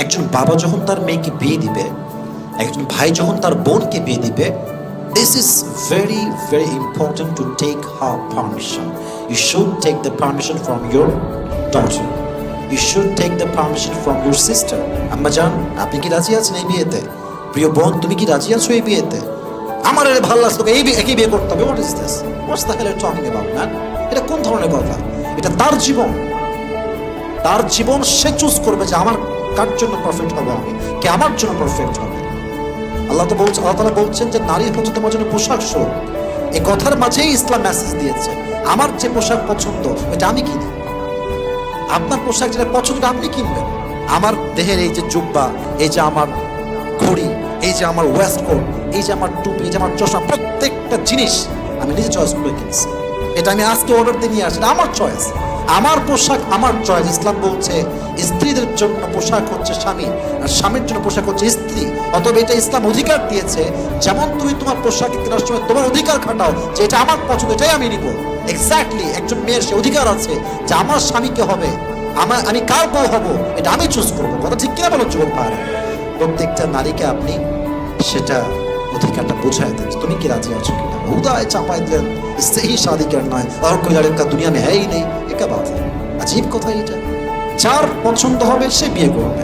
একজন বাবা যখন তার মেয়েকে বিয়ে দিবে, একজন ভাই যখন তার বোনকে বিয়ে দিবে, this is very very important to take her permission. You should take the permission from your daughter. You should take the permission from your sister. আম্মা জান, আপনি কি রাজি আছেন এই বিয়েতে? প্রিয় বোন, তুমি কি রাজি আছো এই বিয়েতে? আমার এর ভালো লাগছে, তোকে একই বিয়ে করতে হবে। What is this? What's the hell are you talking about, man? এটা কোন ধরনের কথা? এটা তার জীবন, তার জীবন সে চুজ করবে যে আমার কার জন্য পারফেক্ট হবে, আমি কে আমার জন্য পারফেক্ট হবে। আল্লাহ তাআলা বলছেন যে নারী হচ্ছে তোমার জন্য পোশাক স্বরূপ। এই কথার মাঝেই ইসলাম মেসেজ দিয়েছে, আমার যে পোশাক পছন্দ এটা আমি কিনি, আপনার পোশাক যেটা পছন্দ আপনি কিনবেন। আমার দেহের এই যে জুব্বা, এই যে আমার ঘড়ি, এই যে আমার ওয়েস্ট কোট, এই যে আমার টুপি, এই যে আমার চশমা, প্রত্যেকটা জিনিস আমি নিজে চয়েস করে কিনছি। এটা আমি আজকে অর্ডার দিয়ে নিয়ে আসি, আমার চয়েস, আমার পোশাক আমার চয়েস। ইসলাম বলছে স্ত্রীদের জন্য পোশাক হচ্ছে স্বামী, আর স্বামীর জন্য পোশাক হচ্ছে স্ত্রী। অতএব এটা ইসলাম অধিকার দিয়েছে, যেমন তুমি তোমার পোশাক কেনার সময় তোমার অধিকার খাটাও যে এটা আমার পছন্দ, এটাই আমি নিব। এক্স্যাক্টলি একজন মেয়ের সে অধিকার আছে যে আমার স্বামীকে হবে, আমি কার বউ হব এটা আমি চুজ করবো। কথা ঠিক কিনা বলো যুবক ভাইরা? প্রত্যেকটা নারীকে আপনি সেটা অধিকারটা বোঝায় দেন, তুমি কি রাজি আছো কিনা। উদায় চাপাই দিলেন इससे ही शादी करना है और कोई लड़का दुनिया में है ही नहीं। ये क्या बात है? अजीब কথা এটা। যার পছন্দ হবে সে বিয়ে করবে।